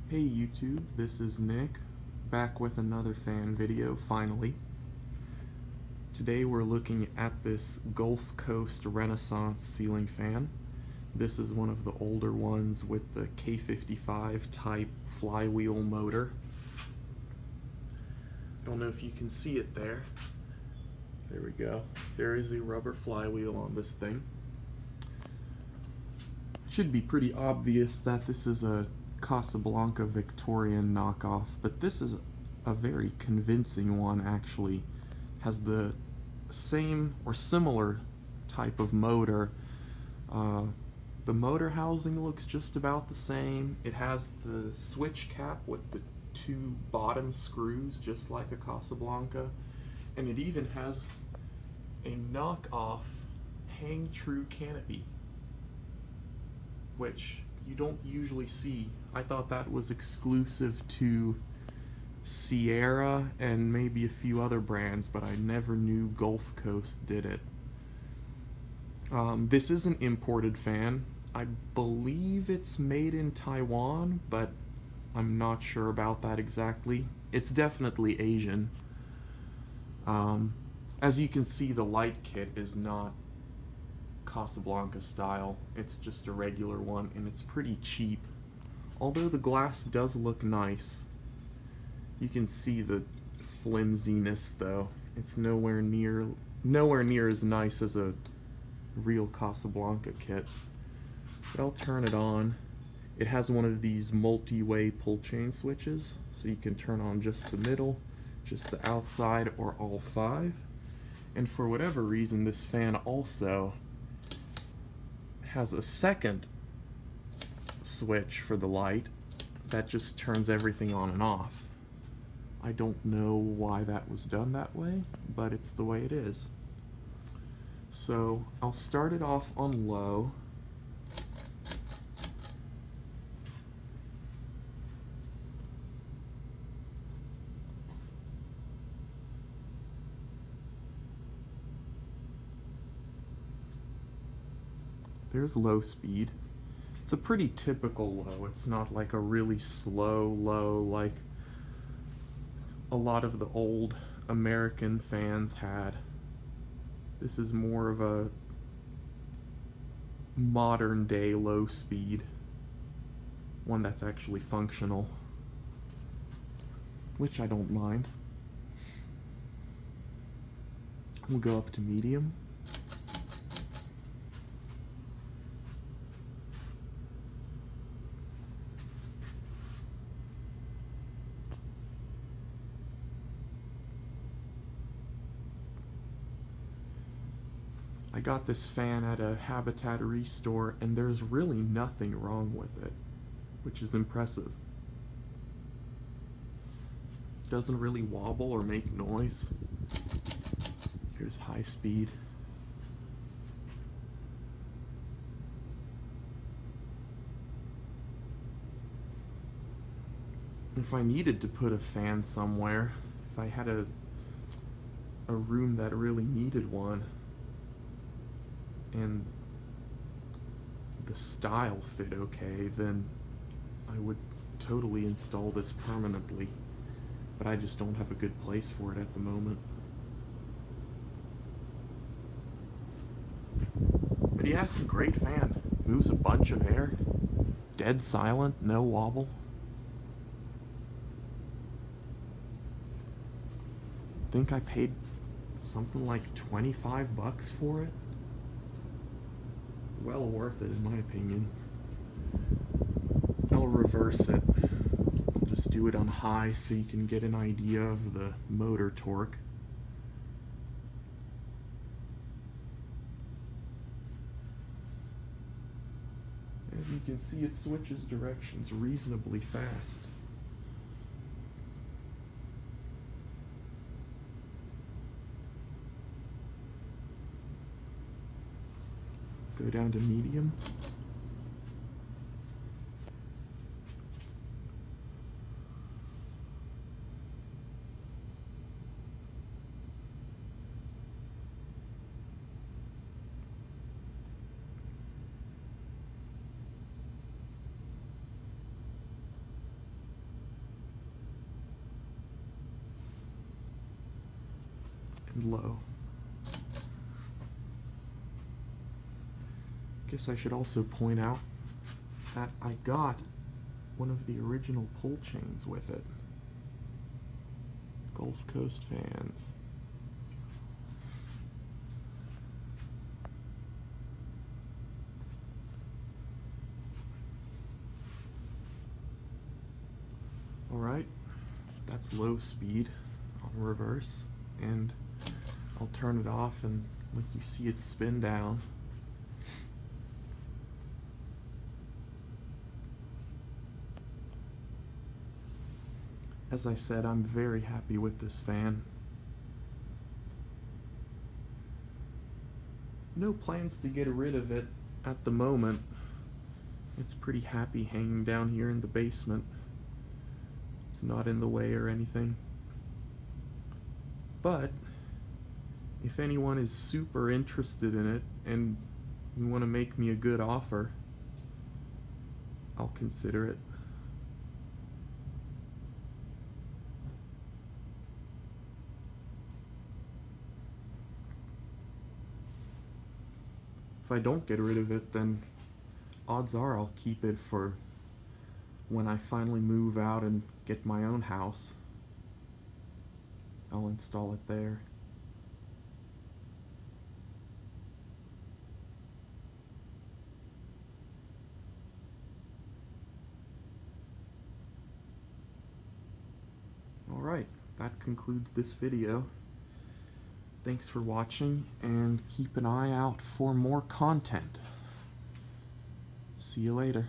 Hey YouTube, this is Nick, back with another fan video, finally. Today we're looking at this Gulf Coast Renaissance ceiling fan. This is one of the older ones with the K55 type flywheel motor. I don't know if you can see it there. There we go. There is a rubber flywheel on this thing. It should be pretty obvious that this is a Casablanca Victorian knockoff, but this is a very convincing one. Actually has the same or similar type of motor. The motor housing looks just about the same. It has the switch cap with the two bottom screws just like a Casablanca, and it even has a knockoff hang true canopy, which you don't usually see. I thought that was exclusive to Sierra and maybe a few other brands, but I never knew Gulf Coast did it. This is an imported fan. I believe it's made in Taiwan, but I'm not sure about that exactly. It's definitely Asian. As you can see, the light kit is not Casablanca style. It's just a regular one, and it's pretty cheap. Although the glass does look nice, you can see the flimsiness though. It's nowhere near as nice as a real Casablanca kit. But I'll turn it on. It has one of these multi-way pull chain switches, so you can turn on just the middle, just the outside, or all five. And for whatever reason, this fan also has a second switch for the light that just turns everything on and off. I don't know why that was done that way, but it's the way it is. So I'll start it off on low. There's low speed. It's a pretty typical low. It's not like a really slow low like a lot of the old American fans had. This is more of a modern day low speed, one that's actually functional, which I don't mind. We'll go up to medium. I got this fan at a Habitat Restore, and there's really nothing wrong with it, which is impressive. Doesn't really wobble or make noise. Here's high speed. If I needed to put a fan somewhere, if I had a room that really needed one, and the style fit okay, then I would totally install this permanently, but I just don't have a good place for it at the moment. But yeah, it's a great fan. Moves a bunch of air, dead silent, no wobble. I think I paid something like 25 bucks for it. Well worth it in my opinion. I'll reverse it. I'll just do it on high so you can get an idea of the motor torque. As you can see, it switches directions reasonably fast. Go down to medium. and low. Guess I should also point out that I got one of the original pull chains with it. Gulf Coast fans. Alright, that's low speed on reverse, and I'll turn it off and let you see it spin down. As I said, I'm very happy with this fan. No plans to get rid of it at the moment. It's pretty happy hanging down here in the basement. It's not in the way or anything. But if anyone is super interested in it and you want to make me a good offer, I'll consider it. If I don't get rid of it, then odds are I'll keep it for when I finally move out and get my own house. I'll install it there. Alright, that concludes this video. Thanks for watching, and keep an eye out for more content. See you later.